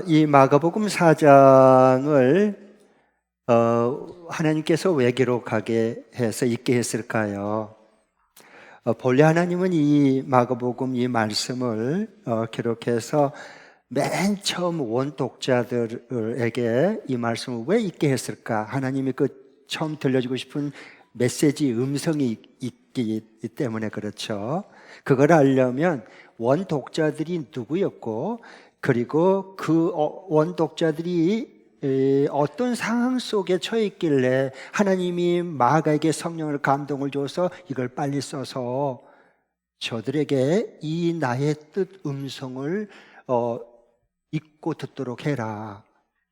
이 마가복음 4장을 하나님께서 왜 기록하게 해서 읽게 했을까요? 본래 하나님은 이 마가복음 이 말씀을 기록해서 맨 처음 원독자들에게 이 말씀을 왜 읽게 했을까? 하나님이 그 처음 들려주고 싶은 메시지 음성이 있기 때문에 그렇죠. 그걸 알려면 원독자들이 누구였고, 그리고 그 원독자들이 어떤 상황 속에 처해 있길래 하나님이 마가에게 성령을 감동을 줘서 이걸 빨리 써서 저들에게 이 나의 뜻 음성을 읽고 듣도록 해라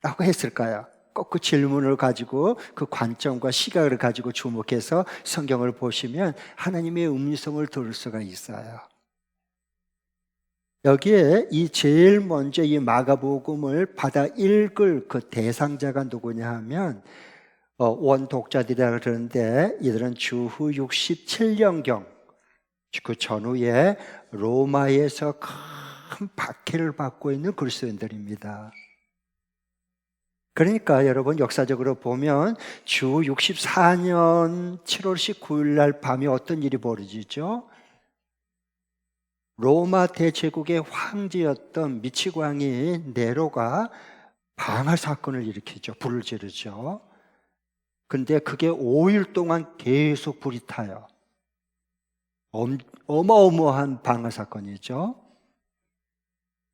라고 했을까요? 꼭 그 질문을 가지고 그 관점과 시각을 가지고 주목해서 성경을 보시면 하나님의 음성을 들을 수가 있어요. 여기에 이 제일 먼저 이 마가복음을 받아 읽을 그 대상자가 누구냐 하면 원독자들이라 그러는데, 이들은 주후 67년경 그 전후에 로마에서 큰 박해를 받고 있는 그리스도인들입니다. 그러니까 여러분, 역사적으로 보면 주 64년 7월 19일 날 밤에 어떤 일이 벌어지죠? 로마 대제국의 황제였던 미치광이 네로가 방화 사건을 일으키죠. 불을 지르죠. 근데 그게 5일 동안 계속 불이 타요. 어마어마한 방화 사건이죠.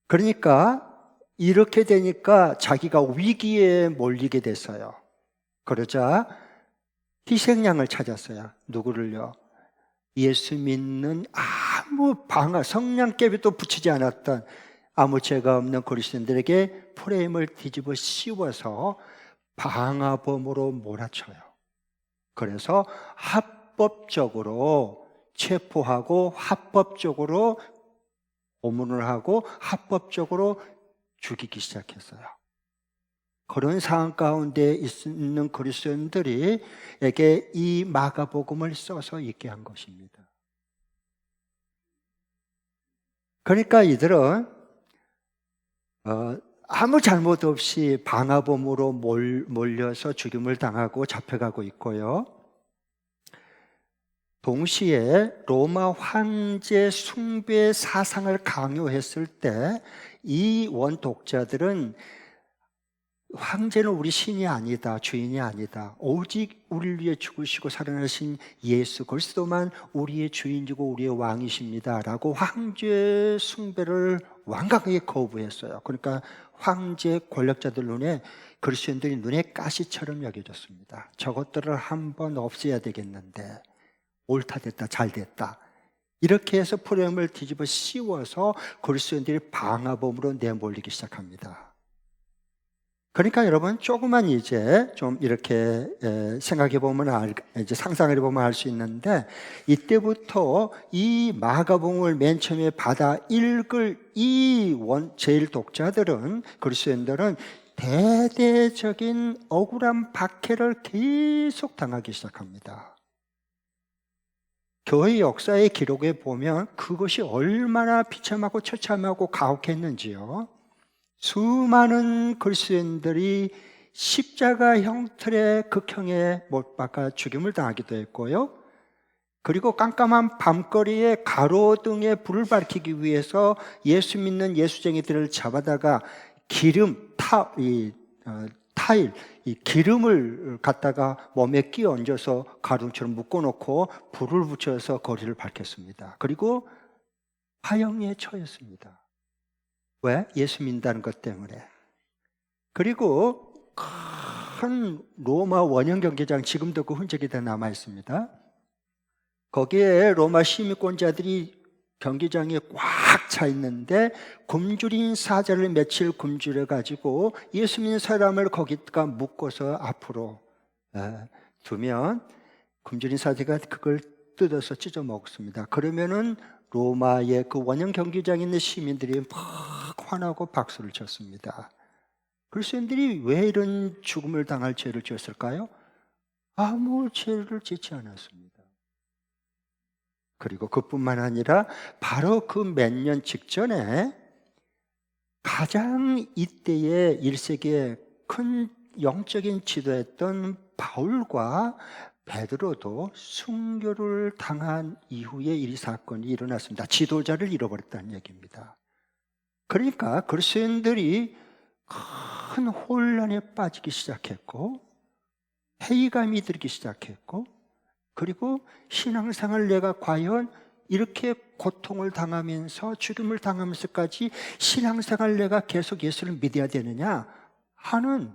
그러니까 이렇게 되니까 자기가 위기에 몰리게 됐어요. 그러자 희생양을 찾았어요. 누구를요? 예수 믿는 아무 성냥개비도 붙이지 않았던 아무 죄가 없는 그리스도인들에게 프레임을 뒤집어 씌워서 방화범으로 몰아쳐요. 그래서 합법적으로 체포하고 합법적으로 고문을 하고 합법적으로 죽이기 시작했어요. 그런 상황 가운데 있는 그리스도인들에게 이 마가복음을 써서 읽게 한 것입니다. 그러니까 이들은 아무 잘못 없이 방화범으로 몰려서 죽임을 당하고 잡혀가고 있고요. 동시에 로마 황제 숭배 사상을 강요했을 때 이 원독자들은 황제는 우리 신이 아니다, 주인이 아니다, 오직 우리를 위해 죽으시고 살아나신 예수 그리스도만 우리의 주인이고 우리의 왕이십니다 라고 황제 숭배를 완강하게 거부했어요. 그러니까 황제 권력자들 눈에 그리스도인들이 눈에 가시처럼 여겨졌습니다. 저것들을 한번 없애야 되겠는데, 옳다 됐다 잘 됐다 이렇게 해서 프레임을 뒤집어 씌워서 그리스도인들이 방화범으로 내몰리기 시작합니다. 그러니까 여러분, 조금만 이제 좀 이렇게 생각해 보면 이제 상상해 보면 알 수 있는데, 이때부터 이 마가복음을 맨 처음에 받아 읽을 이 제일 독자들은, 그리스도인들은 대대적인 억울한 박해를 계속 당하기 시작합니다. 교회 역사의 기록에 보면 그것이 얼마나 비참하고 처참하고 가혹했는지요. 수많은 그리스도인들이 십자가 형틀의 극형에 못 박아 죽임을 당하기도 했고요. 그리고 깜깜한 밤거리에 가로등에 불을 밝히기 위해서 예수 믿는 예수쟁이들을 잡아다가 타일, 이 기름을 갖다가 몸에 끼워 얹어서 가루처럼 묶어놓고 불을 붙여서 거리를 밝혔습니다. 그리고 화형에 처했습니다. 왜? 예수 믿는다는 것 때문에. 그리고 큰 로마 원형 경기장, 지금도 그 흔적이 다 남아 있습니다. 거기에 로마 시민권자들이 경기장에 꽉 차 있는데 굶주린 사자를 며칠 굶주려 가지고 예수 믿는 사람을 거기다가 묶어서 앞으로 두면 굶주린 사자가 그걸 뜯어서 찢어 먹습니다. 그러면은 로마의 그 원형 경기장에 있는 시민들이 막 화나고 박수를 쳤습니다. 그리스도인들이 왜 이런 죽음을 당할 죄를 지었을까요? 아무 죄를 짓지 않았습니다. 그리고 그뿐만 아니라 바로 그 몇 년 직전에 가장 이때의 1세기에 큰 영적인 지도였던 바울과 베드로도 순교를 당한 이후에 이 사건이 일어났습니다. 지도자를 잃어버렸다는 얘기입니다. 그러니까 그리스도인들이 큰 혼란에 빠지기 시작했고, 회의감이 들기 시작했고, 그리고 신앙생활 내가 과연 이렇게 고통을 당하면서 죽임을 당하면서까지 신앙생활 내가 계속 예수를 믿어야 되느냐 하는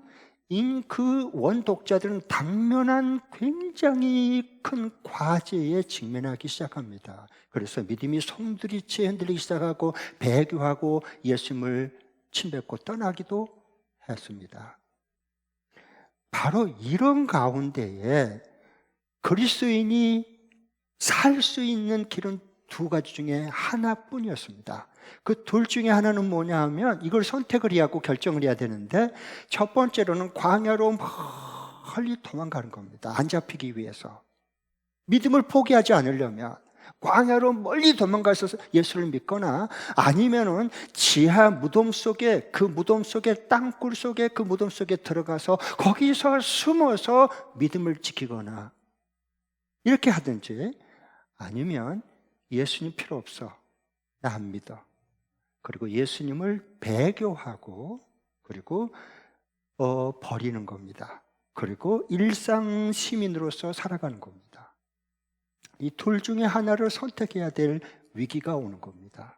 그 원독자들은 당면한 굉장히 큰 과제에 직면하기 시작합니다. 그래서 믿음이 송두리째 흔들리기 시작하고 배교하고 예수님을 침뱉고 떠나기도 했습니다. 바로 이런 가운데에 그리스도인이 살 수 있는 길은 두 가지 중에 하나뿐이었습니다. 그 둘 중에 하나는 뭐냐 하면 이걸 선택을 해야 하고 결정을 해야 되는데, 첫 번째로는 광야로 멀리 도망가는 겁니다. 안 잡히기 위해서. 믿음을 포기하지 않으려면 광야로 멀리 도망가서 예수를 믿거나, 아니면은 지하 무덤 속에, 그 무덤 속에, 땅굴 속에, 그 무덤 속에 들어가서 거기서 숨어서 믿음을 지키거나 이렇게 하든지, 아니면 예수님 필요 없어, 나 안 믿어, 그리고 예수님을 배교하고 그리고 버리는 겁니다. 그리고 일상 시민으로서 살아가는 겁니다. 이 둘 중에 하나를 선택해야 될 위기가 오는 겁니다.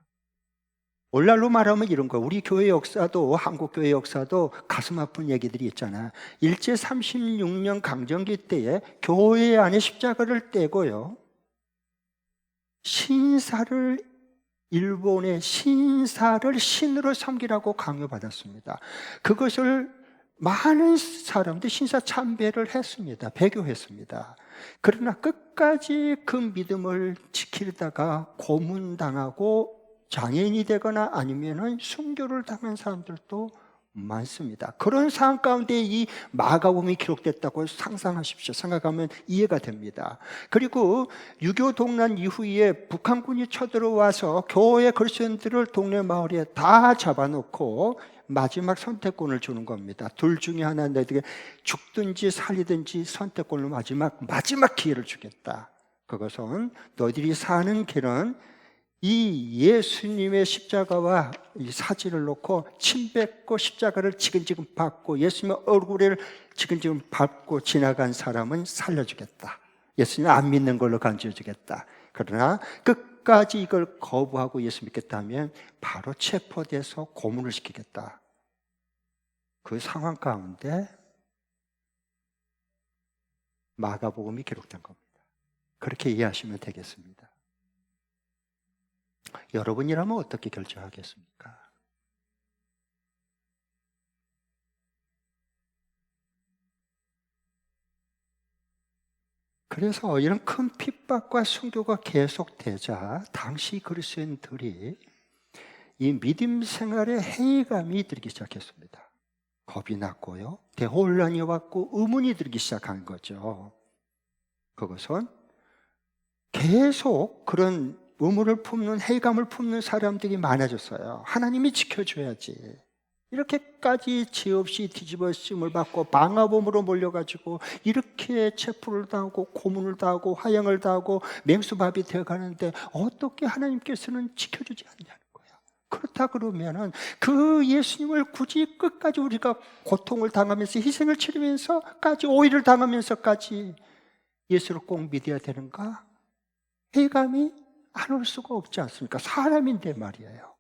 오늘날로 말하면 이런 거, 우리 교회 역사도, 한국 교회 역사도 가슴 아픈 얘기들이 있잖아. 일제 36년 강점기 때에 교회 안에 십자가를 떼고요, 일본의 신사를 신으로 섬기라고 강요받았습니다. 그것을 많은 사람들이 신사 참배를 했습니다. 배교했습니다. 그러나 끝까지 그 믿음을 지키다가 고문당하고 장애인이 되거나 아니면 순교를 당한 사람들도 많습니다. 그런 상황 가운데 이 마가복음이 기록됐다고 상상하십시오. 생각하면 이해가 됩니다. 그리고 6.25 동란 이후에 북한군이 쳐들어와서 교회 그리스도인들을 동네 마을에 다 잡아놓고 마지막 선택권을 주는 겁니다. 둘 중에 하나, 너희에게 죽든지 살리든지 선택권을 마지막 기회를 주겠다. 그것은 너희들이 사는 길은 이 예수님의 십자가와 이 사진을 놓고 침뱉고 십자가를 지근지근 밟고 예수님의 얼굴을 지근지근 밟고 지나간 사람은 살려주겠다. 예수님 안 믿는 걸로 간주해주겠다. 그러나 끝까지 이걸 거부하고 예수 믿겠다면 바로 체포돼서 고문을 시키겠다. 그 상황 가운데 마가복음이 기록된 겁니다. 그렇게 이해하시면 되겠습니다. 여러분이라면 어떻게 결정하겠습니까? 그래서 이런 큰 핍박과 순교가 계속되자 당시 그리스도인들이 이 믿음 생활에 회의감이 들기 시작했습니다. 겁이 났고요, 대혼란이 왔고 의문이 들기 시작한 거죠. 그것은 계속 그런 의문을 품는, 회의감을 품는 사람들이 많아졌어요. 하나님이 지켜줘야지. 이렇게까지 죄 없이 뒤집어쓰임을 받고 방화범으로 몰려가지고 이렇게 체포를 당하고 고문을 당하고 화형을 당하고 맹수밥이 되어가는데 어떻게 하나님께서는 지켜주지 않냐는 거야. 그렇다 그러면은 그 예수님을 굳이 끝까지 우리가 고통을 당하면서 희생을 치르면서까지, 오해를 당하면서까지 예수를 꼭 믿어야 되는가? 회의감이 안 올 수가 없지 않습니까? 사람인데 말이에요.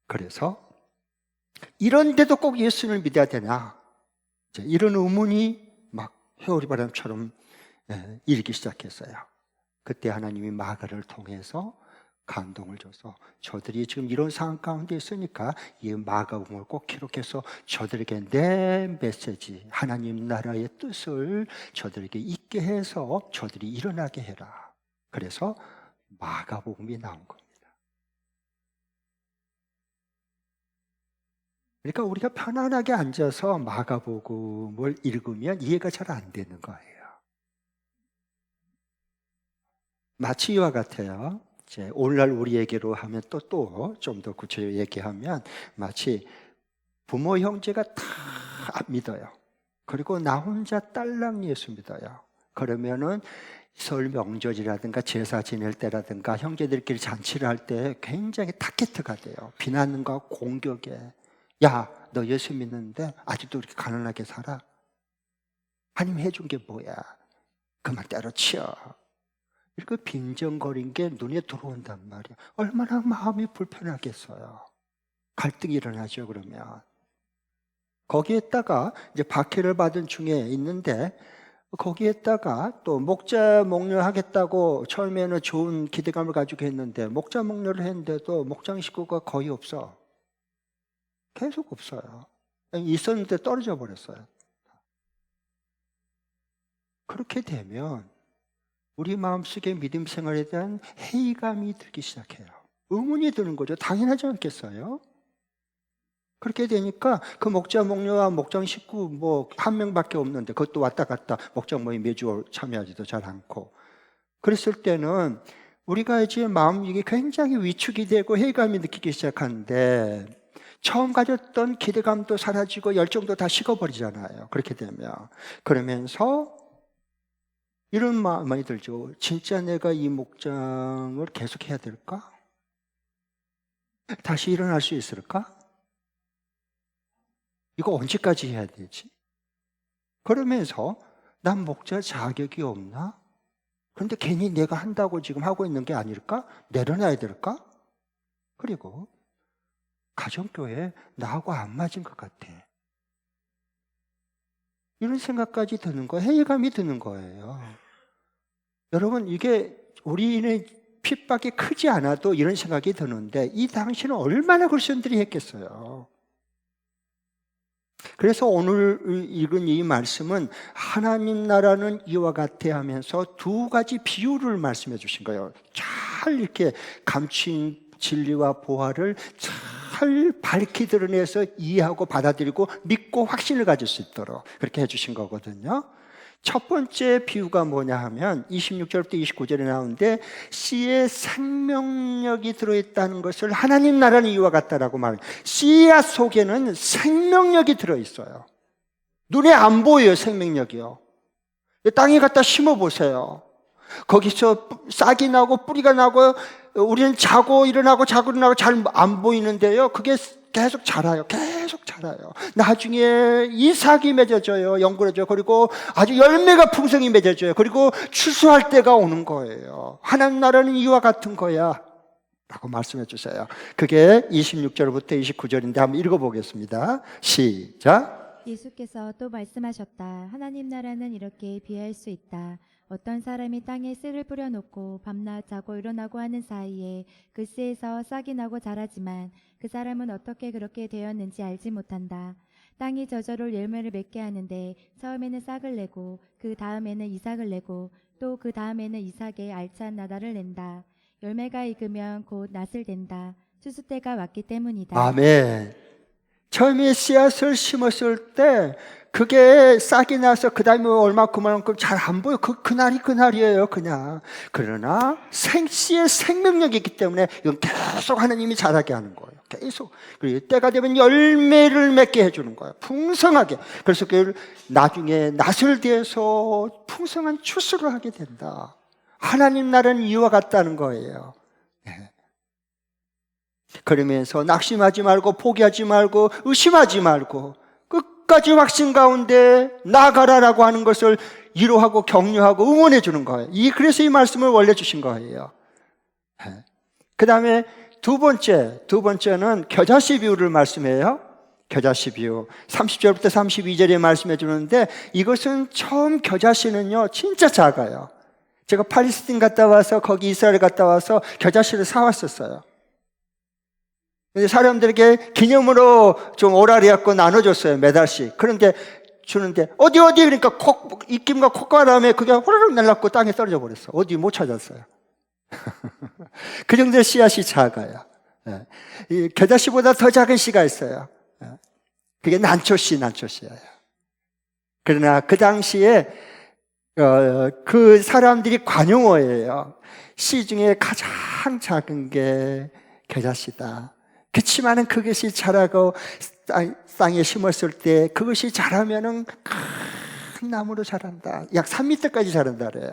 그래서 이런데도 꼭 예수를 믿어야 되나? 이런 의문이 막 회오리 바람처럼 일기 시작했어요. 그때 하나님이 마가를 통해서 감동을 줘서 저들이 지금 이런 상황 가운데 있으니까 이 마가복음을 꼭 기록해서 저들에게 내 메시지, 하나님 나라의 뜻을 저들에게 있게 해서 저들이 일어나게 해라. 그래서 마가복음이 나온 겁니다. 그러니까 우리가 편안하게 앉아서 마가복음을 읽으면 이해가 잘 안 되는 거예요. 마치 이와 같아요. 이제 오늘날 우리 얘기로 하면 또 좀 더 구체적으로 얘기하면 마치 부모 형제가 다 믿어요. 그리고 나 혼자 딸랑 예수 믿어요. 그러면은 설 명절이라든가 제사 지낼 때라든가 형제들끼리 잔치를 할 때 굉장히 타겟트가 돼요. 비난과 공격에. 야, 너 예수 믿는데 아직도 이렇게 가난하게 살아? 하나님 해준 게 뭐야? 그만 때려치워. 이렇게 빈정거린 게 눈에 들어온단 말이야. 얼마나 마음이 불편하겠어요. 갈등이 일어나죠, 그러면. 거기에다가 이제 박해를 받은 중에 있는데, 거기에다가 또 목자 목녀 하겠다고 처음에는 좋은 기대감을 가지고 했는데, 목자 목녀를 했는데도 목장 식구가 거의 없어. 계속 없어요. 있었는데 떨어져 버렸어요. 그렇게 되면 우리 마음속에 믿음 생활에 대한 회의감이 들기 시작해요. 의문이 드는 거죠. 당연하지 않겠어요? 그렇게 되니까 그 목자 목녀와 목장 식구 뭐 한 명밖에 없는데, 그것도 왔다 갔다 목장 모임 매주 참여하지도 잘 않고, 그랬을 때는 우리가 이제 마음이 굉장히 위축이 되고 회의감이 느끼기 시작하는데, 처음 가졌던 기대감도 사라지고 열정도 다 식어버리잖아요. 그렇게 되면. 그러면서 이런 마음이 들죠. 진짜 내가 이 목장을 계속 해야 될까? 다시 일어날 수 있을까? 이거 언제까지 해야 되지? 그러면서 난 목자 자격이 없나? 그런데 괜히 내가 한다고 지금 하고 있는 게 아닐까? 내려놔야 될까? 그리고 가정교회 나하고 안 맞은 것 같아. 이런 생각까지 드는 거예요. 회의감이 드는 거예요. 여러분, 이게 우리는 핍박이 크지 않아도 이런 생각이 드는데, 이 당시는 얼마나 그리스도인들이 했겠어요. 그래서 오늘 읽은 이 말씀은 하나님 나라는 이와 같아 하면서 두 가지 비유를 말씀해 주신 거예요. 잘 이렇게 감춘 진리와 보화를 잘 밝히 드러내서 이해하고 받아들이고 믿고 확신을 가질 수 있도록 그렇게 해주신 거거든요. 첫 번째 비유가 뭐냐 하면 26절부터 29절에 나오는데, 씨의 생명력이 들어있다는 것을 하나님 나라는 이와 같다라고 말해요. 씨앗 속에는 생명력이 들어있어요. 눈에 안 보여요, 생명력이요. 땅에 갖다 심어보세요. 거기서 싹이 나고 뿌리가 나고 우리는 자고 일어나고 잘 안 보이는데요, 그게 계속 자라요. 계속 자라요. 나중에 이삭이 맺어져요. 연구해져요. 그리고 아주 열매가 풍성히 맺어져요. 그리고 추수할 때가 오는 거예요. 하나님 나라는 이와 같은 거야 라고 말씀해 주세요. 그게 26절부터 29절인데 한번 읽어보겠습니다. 시작. 예수께서 또 말씀하셨다. 하나님 나라는 이렇게 비유할 수 있다. 어떤 사람이 땅에 씨를 뿌려놓고 밤낮 자고 일어나고 하는 사이에 그 씨에서 싹이 나고 자라지만 그 사람은 어떻게 그렇게 되었는지 알지 못한다. 땅이 저절로 열매를 맺게 하는데 처음에는 싹을 내고 그 다음에는 이삭을 내고 또 그 다음에는 이삭의 알찬 나달을 낸다. 열매가 익으면 곧 낫을 댄다. 추수 때가 왔기 때문이다. 아멘. 처음에 씨앗을 심었을 때 그게 싹이 나서 그 다음에 얼마큼만큼 잘 안 보여. 그날이 그날이에요, 그냥. 그러나 씨의 생명력이 있기 때문에 이건 계속 하나님이 자라게 하는 거예요. 계속. 그리고 때가 되면 열매를 맺게 해주는 거예요. 풍성하게. 그래서 그 나중에 낫을 대해서 풍성한 추수를 하게 된다. 하나님 나라는 이와 같다는 거예요. 네. 그러면서 낙심하지 말고 포기하지 말고 의심하지 말고 끝까지 확신 가운데 나가라라고 하는 것을 위로하고 격려하고 응원해 주는 거예요. 그래서 이 말씀을 원래 주신 거예요. 그 다음에 두 번째는 겨자씨 비유를 말씀해요. 겨자씨 비유 30절부터 32절에 말씀해 주는데, 이것은 처음 겨자씨는요 진짜 작아요. 제가 팔레스틴 갔다 와서 거기 이스라엘 갔다 와서 겨자씨를 사왔었어요. 근데 사람들에게 기념으로 좀 오라리갖고 나눠줬어요. 매달씩. 그런데 주는데 어디 그러니까 입김과 콧바람에 그게 호로록 날랐고 땅에 떨어져 버렸어. 어디 못 찾았어요. 그 정도의 씨앗이 작아요. 이 겨자씨보다 더 작은 씨가 있어요. 그게 난초씨예요. 그러나 그 당시에 그 사람들이 관용어예요. 씨 중에 가장 작은 게 겨자씨다. 그치만은 그것이 자라고 땅에 심었을 때 그것이 자라면은 큰 나무로 자란다. 약 3m까지 자란다 그래요.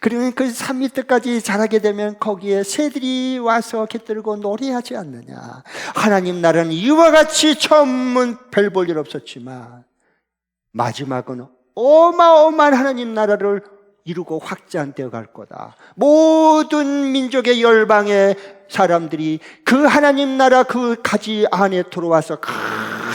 그러면 그 3m까지 자라게 되면 거기에 새들이 와서 깃들고 노래하지 않느냐. 하나님 나라는 이와 같이 처음은 별 볼 일 없었지만 마지막은 어마어마한 하나님 나라를 이루고 확장되어 갈 거다. 모든 민족의 열방의 사람들이 그 하나님 나라 그 가지 안에 들어와서 큰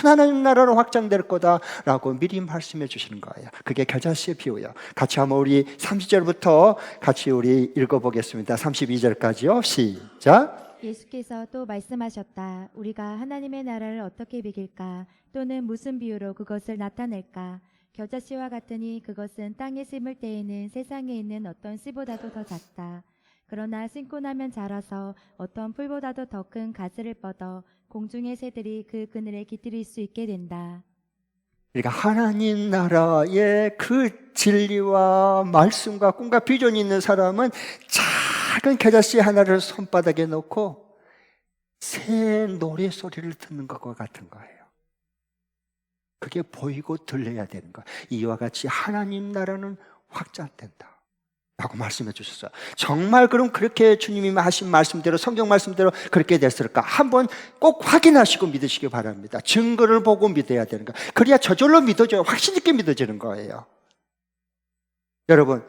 하나님 나라로 확장될 거다라고 미리 말씀해 주시는 거예요. 그게 겨자씨의 비유예요. 같이 한번 우리 30절부터 같이 우리 읽어보겠습니다. 32절까지요. 시작. 예수께서 또 말씀하셨다. 우리가 하나님의 나라를 어떻게 비길까? 또는 무슨 비유로 그것을 나타낼까? 겨자씨와 같으니 그것은 땅에 심을 때에는 세상에 있는 어떤 씨보다도 더 작다. 그러나 심고 나면 자라서 어떤 풀보다도 더 큰 가지를 뻗어 공중의 새들이 그 그늘에 깃들일 수 있게 된다. 그러니까 하나님 나라의 그 진리와 말씀과 꿈과 비전이 있는 사람은 작은 겨자씨 하나를 손바닥에 놓고 새 노래소리를 듣는 것과 같은 거예요. 그게 보이고 들려야 되는 거예요. 이와 같이 하나님 나라는 확장된다 라고 말씀해 주셨어요. 정말 그럼 그렇게 주님이 하신 말씀대로, 성경 말씀대로 그렇게 됐을까? 한번 꼭 확인하시고 믿으시기 바랍니다. 증거를 보고 믿어야 되는 거예요. 그래야 저절로 믿어져요. 확신 있게 믿어지는 거예요. 여러분,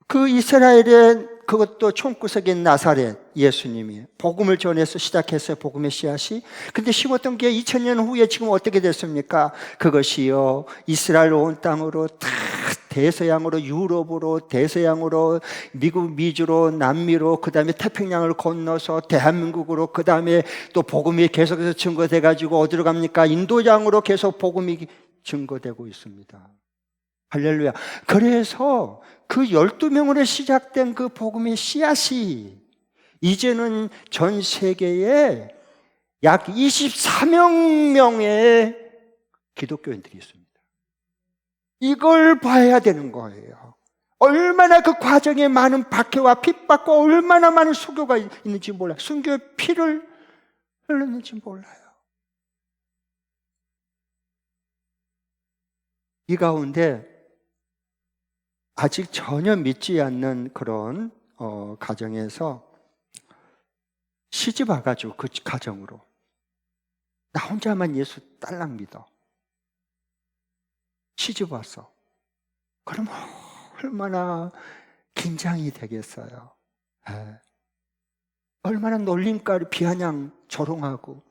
그 이스라엘의 그것도 총구석인 나사렛 예수님이 복음을 전해서 시작했어요. 복음의 씨앗이. 근데 심었던 게 2000년 후에 지금 어떻게 됐습니까? 그것이요, 이스라엘 온 땅으로 다 대서양으로, 유럽으로, 대서양으로, 미국, 미주로, 남미로, 그 다음에 태평양을 건너서 대한민국으로, 그 다음에 또 복음이 계속해서 증거돼가지고 어디로 갑니까? 인도양으로 계속 복음이 증거되고 있습니다. 할렐루야. 그래서 그 12명으로 시작된 그 복음의 씨앗이 이제는 전 세계에 약 24명 명의 기독교인들이 있습니다. 이걸 봐야 되는 거예요. 얼마나 그 과정에 많은 박해와 핍박과 얼마나 많은 수교가 있는지 몰라요. 순교의 피를 흘렸는지 몰라요. 이 가운데 아직 전혀 믿지 않는 그런 가정에서 시집 와가지고 그 가정으로 나 혼자만 예수 딸랑 믿어. 시집 왔어. 그럼 얼마나 긴장이 되겠어요. 얼마나 놀림거리 비아냥 조롱하고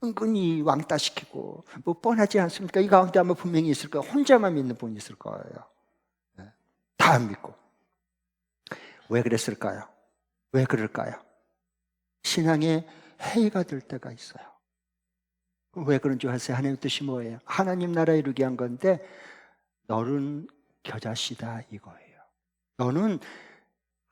은근히 왕따시키고 뭐 뻔하지 않습니까? 이 가운데 아마 분명히 있을 거예요. 혼자만 믿는 분이 있을 거예요. 다 안 믿고. 왜 그랬을까요? 왜 그럴까요? 신앙에 해이가 될 때가 있어요. 왜 그런 줄 아세요? 하나님 뜻이 뭐예요? 하나님 나라 이루게 한 건데 너는 겨자씨다 이거예요. 너는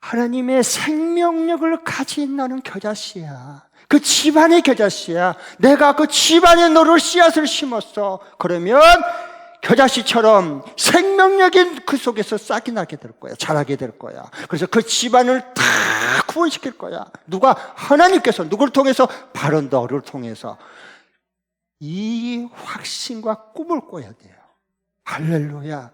하나님의 생명력을 가진 너는 겨자씨야. 그 집안의 겨자씨야. 내가 그 집안에 너를 씨앗을 심었어. 그러면 겨자씨처럼 생명력이 그 속에서 싹이 나게 될 거야. 자라게 될 거야. 그래서 그 집안을 다 구원시킬 거야. 누가? 하나님께서. 누구를 통해서? 바로 너를 통해서. 이 확신과 꿈을 꿔야 돼요. 할렐루야.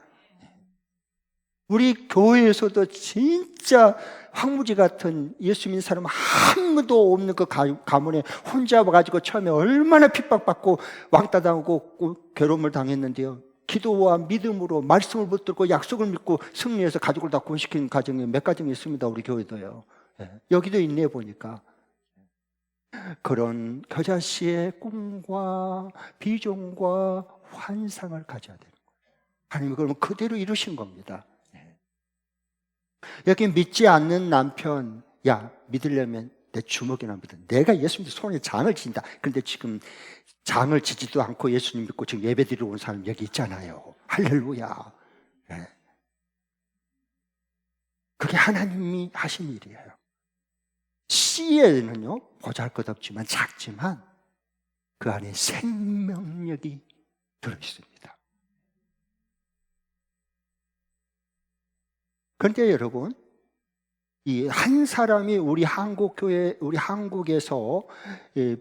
우리 교회에서도 진짜 황무지 같은 예수 믿는 사람 아무도 없는 그 가문에 혼자 와가지고 처음에 얼마나 핍박받고 왕따당하고 괴로움을 당했는데요. 기도와 믿음으로 말씀을 붙들고 약속을 믿고 승리해서 가족을 다 구원시킨 가정이 몇 가정이 있습니다. 우리 교회도요. 여기도 있네 보니까. 그런 겨자씨의 꿈과 비전과 환상을 가져야 되는 거예요. 하나님이 그러면 그대로 이루신 겁니다. 여기 믿지 않는 남편, 야, 믿으려면 내 주먹이나 믿어. 내가 예수님 손에 장을 진다. 그런데 지금 장을 지지도 않고 예수님 믿고 지금 예배 드리러 온 사람 여기 있잖아요. 할렐루야. 네. 그게 하나님이 하신 일이에요. 씨에는요, 보잘것없지만 작지만 그 안에 생명력이 들어있습니다. 그런데 여러분, 이 한 사람이 우리 한국 교회, 우리 한국에서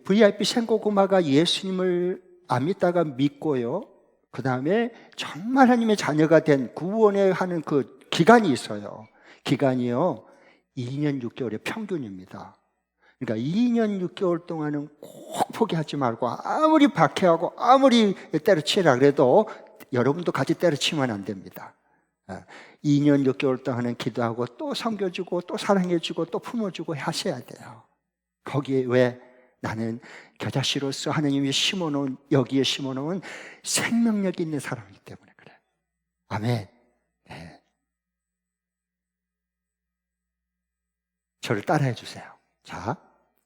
VIP 생고구마가 예수님을 안 믿다가 믿고요. 그 다음에 정말 하나님의 자녀가 된 구원에 하는 그 기간이 있어요. 기간이요, 2년 6개월의 평균입니다. 그러니까 2년 6개월 동안은 꼭 포기하지 말고, 아무리 박해하고 아무리 때려치라 그래도 여러분도 같이 때려치면 안 됩니다. 2년 6개월 동안은 기도하고 또 섬겨주고 또 사랑해주고 또 품어주고 하셔야 돼요. 거기에 왜? 나는 겨자씨로서 하나님이 심어놓은, 여기에 심어놓은 생명력이 있는 사람이기 때문에 그래요. 아멘. 네. 저를 따라해 주세요. 자,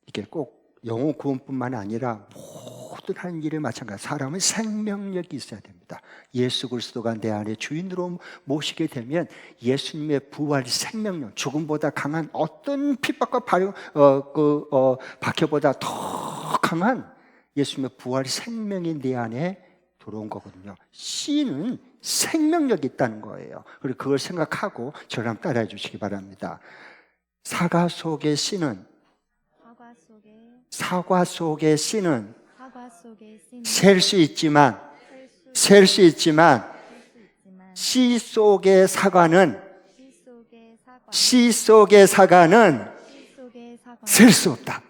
이게 꼭 영혼 구원뿐만 아니라 모든 하는 일에 마찬가지. 사람은 생명력이 있어야 됩니다. 예수 그리스도가 내 안에 주인으로 모시게 되면 예수님의 부활 생명력, 죽음보다 강한 어떤 핍박과 박해보다 더 강한 예수님의 부활 생명이 내 안에 들어온 거거든요. 씨는 생명력이 있다는 거예요. 그리고 그걸 생각하고 저를 한번 따라해 주시기 바랍니다. 사과 속의 씨는 셀 수 있지만 씨 속의 사과는 셀 수 없다.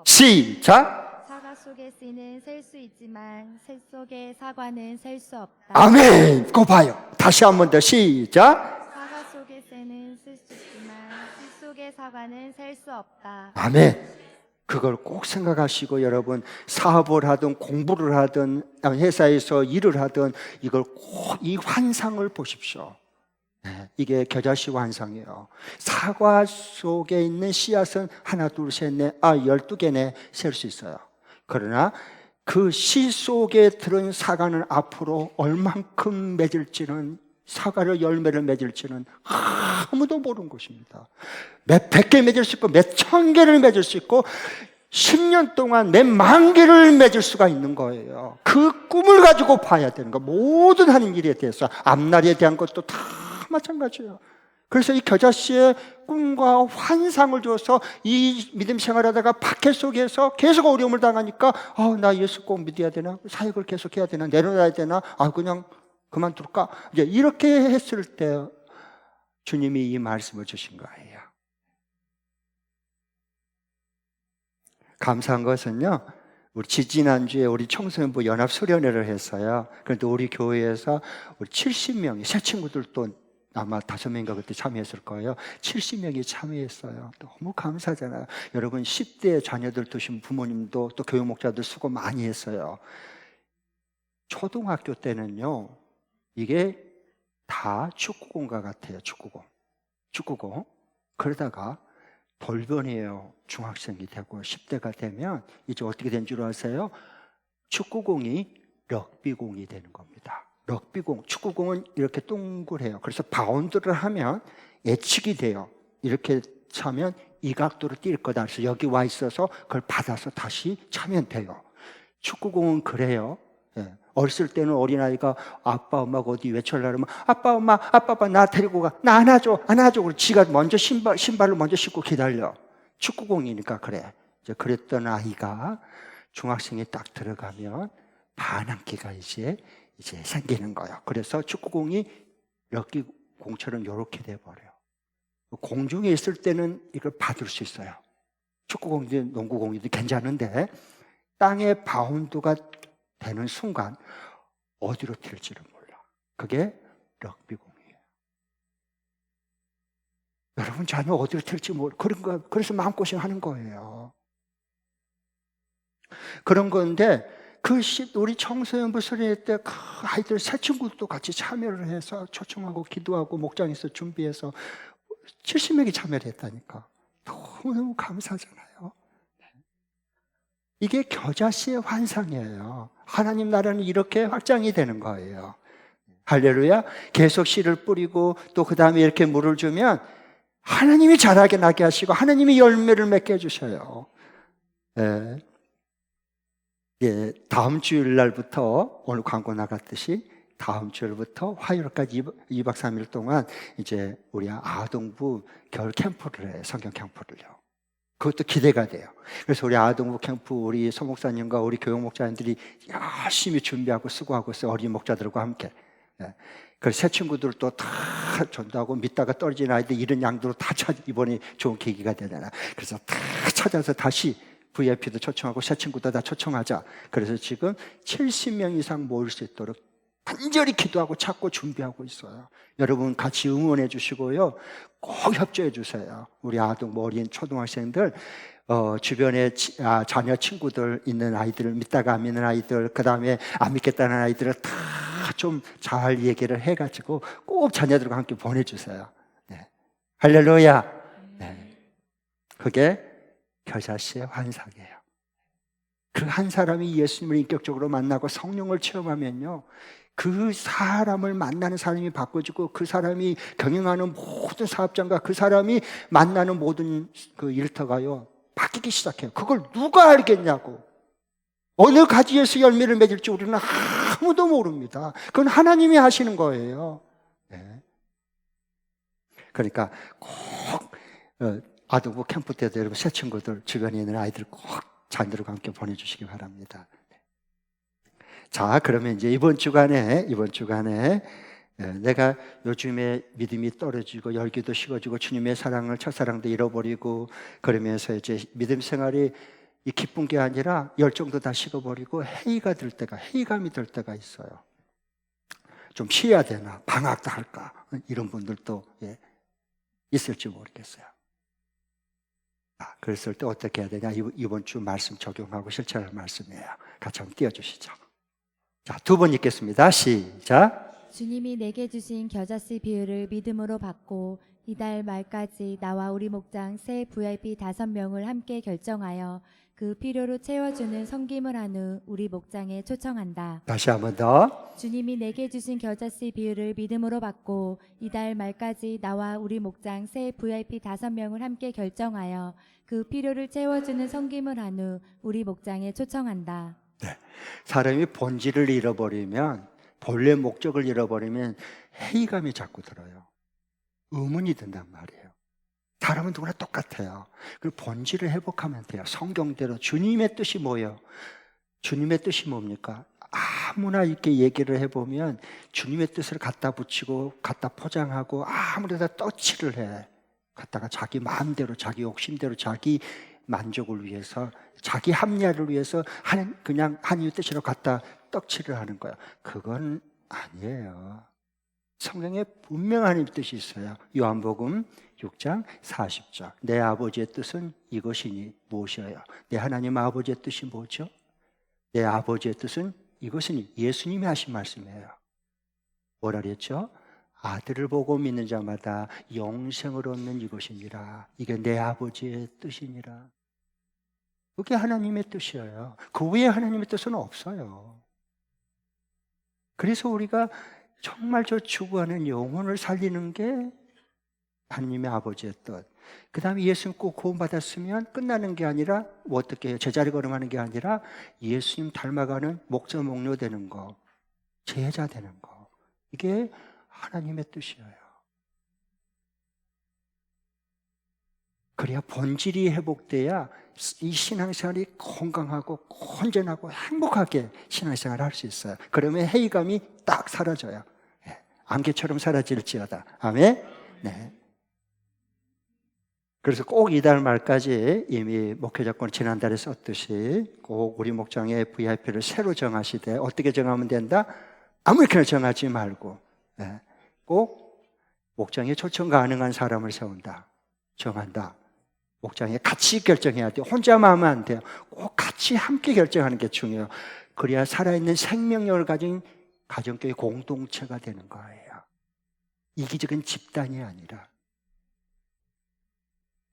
시작. 사과 속의 씨는 셀 수 있지만 새 속의 사과는 셀 수 없다. 아멘. 그거 봐요. 다시 한 번 더 시작. 사과 속의 씨는 셀 수 있지만 씨 속의 사과는 셀 수 없다. 아멘. 그걸 꼭 생각하시고 여러분, 사업을 하든 공부를 하든 회사에서 일을 하든 이걸 꼭 이 환상을 보십시오. 네, 이게 겨자씨 환상이에요. 사과 속에 있는 씨앗은 하나, 둘, 셋, 넷, 12개네 셀 수 있어요. 그러나 그 씨 속에 들은 사과는 앞으로 얼만큼 맺을지는, 사과를 열매를 맺을지는 아무도 모르는 것입니다. 몇 100개 맺을 수 있고 몇 1000개를 맺을 수 있고 10년 동안 몇 10,000개를 맺을 수가 있는 거예요. 그 꿈을 가지고 봐야 되는 거. 모든 하는 일에 대해서, 앞날에 대한 것도 다 마찬가지예요. 그래서 이 겨자씨의 꿈과 환상을 줘서 이 믿음 생활하다가 박해 속에서 계속 어려움을 당하니까 나 예수 꼭 믿어야 되나? 사역을 계속 해야 되나? 내려놔야 되나? 그냥 그만둘까? 이제 이렇게 했을 때 주님이 이 말씀을 주신 거예요. 감사한 것은요, 우리 지지난주에 우리 청소년부 연합 수련회를 했어요. 그런데 우리 교회에서 우리 70명이, 새 친구들도 아마 5명인가 그때 참여했을 거예요. 70명이 참여했어요. 너무 감사하잖아요. 여러분 10대 자녀들 두신 부모님도 또 교육 목자들 수고 많이 했어요. 초등학교 때는요, 이게 다 축구공과 같아요. 축구공. 그러다가 돌변이에요. 중학생이 되고 10대가 되면 이제 어떻게 된 줄 아세요? 축구공이 럭비공이 되는 겁니다. 럭비공, 축구공은 이렇게 동그래요. 그래서 바운드를 하면 예측이 돼요. 이렇게 차면 이 각도로 뛸 거다. 그래서 여기 와 있어서 그걸 받아서 다시 차면 돼요. 축구공은 그래요. 예. 어렸을 때는 어린아이가 아빠 엄마가 어디 외쳐려면 아빠 엄마 나 데리고 가, 나 안아줘. 그리고 지가 먼저 신발을 먼저 신고 기다려. 축구공이니까 그래. 이제 그랬던 아이가 중학생이 딱 들어가면 반항기가 이제 생기는 거예요. 그래서 축구공이 럭비 공처럼 이렇게 돼버려요. 공중에 있을 때는 이걸 받을 수 있어요. 축구공이든 농구공이든 괜찮은데 땅에 바운드가 되는 순간 어디로 튈지를 몰라. 그게 럭비공이에요. 여러분 자녀 어디로 튈지 몰라. 그래서 마음고생 하는 거예요. 그런 건데 우리 청소년부 수련회 때 아이들 새 친구들도 같이 참여를 해서 초청하고 기도하고 목장에서 준비해서 70명이 참여를 했다니까. 너무너무 감사하잖아요. 이게 겨자씨의 환상이에요. 하나님 나라는 이렇게 확장이 되는 거예요. 할렐루야. 계속 씨를 뿌리고 또 그 다음에 이렇게 물을 주면 하나님이 자라게 나게 하시고 하나님이 열매를 맺게 해주셔요. 다음 주일 날부터 오늘 광고 나갔듯이 다음 주부터 화요일까지 2박 3일 동안 이제 우리 아동부 겨울 캠프를 해요. 성경 캠프를요. 그것도 기대가 돼요. 그래서 우리 아동부 캠프 우리 소목사님과 우리 교육 목자님들이 열심히 준비하고 수고하고 있어요. 어린 목자들과 함께. 예. 그래서 새 친구들도 다 전도하고 믿다가 떨어진 아이들 이런 양도로 다 이번에 좋은 계기가 되잖아. 그래서 다 찾아서 다시 VIP도 초청하고 새 친구도 다 초청하자. 그래서 지금 70명 이상 모일 수 있도록 간절히 기도하고 찾고 준비하고 있어요. 여러분 같이 응원해 주시고요. 꼭 협조해 주세요. 우리 아동 어린 초등학생들 주변에 자녀 친구들 있는 아이들, 믿다가 안 믿는 아이들, 그 다음에 안 믿겠다는 아이들을 다 좀 잘 얘기를 해가지고 꼭 자녀들과 함께 보내주세요. 네. 할렐루야. 네. 그게 겨자씨의 환상이에요. 그 한 사람이 예수님을 인격적으로 만나고 성령을 체험하면요, 그 사람을 만나는 사람이 바꿔지고 그 사람이 경영하는 모든 사업장과 그 사람이 만나는 모든 그 일터가요 바뀌기 시작해요. 그걸 누가 알겠냐고. 어느 가지에서 열매를 맺을지 우리는 아무도 모릅니다. 그건 하나님이 하시는 거예요. 네. 그러니까 꼭 아동부 캠프 때도 여러분 새 친구들 주변에 있는 아이들 꼭 자녀들과 함께 보내주시기 바랍니다. 자, 그러면 이제 이번 주간에 내가 요즘에 믿음이 떨어지고 열기도 식어지고 주님의 사랑을 첫사랑도 잃어버리고 그러면서 이제 믿음 생활이 이 기쁜 게 아니라 열정도 다 식어버리고 회의감이 들 때가 있어요. 좀 쉬어야 되나, 방학도 할까, 이런 분들도 있을지 모르겠어요. 그랬을 때 어떻게 해야 되냐? 이번 주 말씀 적용하고 실천할 말씀이에요. 같이 한번 띄워주시죠. 자, 두 번 읽겠습니다. 시작. 주님이 내게 주신 겨자씨 비유를 믿음으로 받고 이달 말까지 나와 우리 목장 새 VIP 5명을 함께 결정하여 그 필요로 채워주는 섬김을 한 후 우리 목장에 초청한다. 다시 한 번 더. 주님이 내게 주신 겨자씨 비유를 믿음으로 받고 이달 말까지 나와 우리 목장 새 VIP 5명을 함께 결정하여 그 필요를 채워주는 섬김을 한 후 우리 목장에 초청한다. 네. 사람이 본질을 잃어버리면, 본래 목적을 잃어버리면 회의감이 자꾸 들어요. 의문이 든단 말이에요. 사람은 누구나 똑같아요. 그리고 본질을 회복하면 돼요. 성경대로 주님의 뜻이 뭐예요? 주님의 뜻이 뭡니까? 아무나 이렇게 얘기를 해보면 주님의 뜻을 갖다 붙이고 갖다 포장하고 아무데나 떠치를 해. 갖다가 자기 마음대로, 자기 욕심대로, 자기 만족을 위해서, 자기 합리화를 위해서 그냥 하나님의 뜻으로 갖다 떡칠을 하는 거야. 그건 아니에요. 성경에 분명한 하나님의 뜻이 있어요. 요한복음 6장 40절. 내 아버지의 뜻은 이것이니 무엇이에요? 내 하나님 아버지의 뜻이 뭐죠? 내 아버지의 뜻은 이것이니 예수님이 하신 말씀이에요. 뭐라 그랬죠? 아들을 보고 믿는 자마다 영생을 얻는 이것이니라. 이게 내 아버지의 뜻이니라. 그게 하나님의 뜻이에요. 그 외에 하나님의 뜻은 없어요. 그래서 우리가 정말 저 추구하는 영혼을 살리는 게 하나님의 아버지의 뜻. 그 다음에 예수님 꼭 구원받았으면 끝나는 게 아니라 뭐 어떻게 해요? 제자리 걸음하는 게 아니라 예수님 닮아가는 목자 목료 되는 거, 제자 되는 거. 이게 하나님의 뜻이에요. 그래야 본질이 회복돼야 이 신앙생활이 건강하고 건전하고 행복하게 신앙생활을 할 수 있어요. 그러면 회의감이 딱 사라져요. 안개처럼 사라질지어다. 아멘. 네. 그래서 꼭 이달 말까지 이미 목회자권 지난달에 썼듯이 꼭 우리 목장의 VIP를 새로 정하시되 어떻게 정하면 된다? 아무렇게나 정하지 말고 꼭 목장에 초청 가능한 사람을 세운다. 정한다. 목장에 같이 결정해야 돼요. 혼자만 하면 안 돼요. 꼭 같이 함께 결정하는 게 중요해요. 그래야 살아있는 생명력을 가진 가정교회 공동체가 되는 거예요. 이기적인 집단이 아니라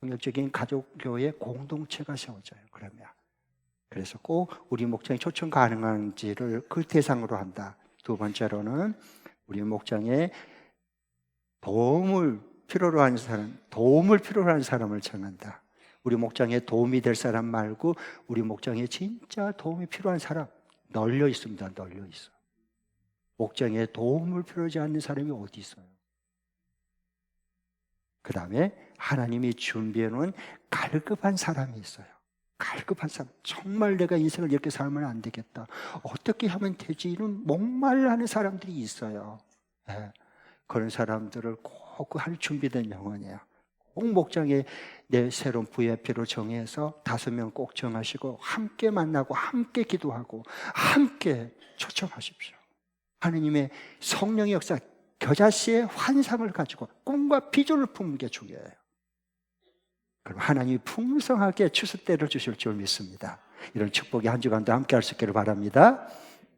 폭력적인 가족교회 공동체가 세워져요. 그러면 그래서 꼭 우리 목장에 초청 가능한지를 그 대상으로 한다. 두 번째로는 우리 목장에 도움을 필요로 하는 사람을 정한다. 우리 목장에 도움이 될 사람 말고 우리 목장에 진짜 도움이 필요한 사람 널려 있습니다. 널려 있어. 목장에 도움을 필요하지 않는 사람이 어디 있어요? 그 다음에 하나님이 준비해 놓은 갈급한 사람이 있어요. 갈급한 사람. 정말 내가 인생을 이렇게 살면 안 되겠다. 어떻게 하면 되지? 이런 목말라하는 사람들이 있어요. 예. 그런 사람들을 꼭 할 준비된 영혼이에요. 꼭 목장에 내 새로운 VIP를 정해서 5명 꼭 정하시고 함께 만나고 함께 기도하고 함께 초청하십시오. 하느님의 성령의 역사, 겨자씨의 환상을 가지고 꿈과 비전을 품는 게 중요해요. 그럼 하나님이 풍성하게 추수 때를 주실 줄 믿습니다. 이런 축복이 한 주간도 함께 할 수 있기를 바랍니다.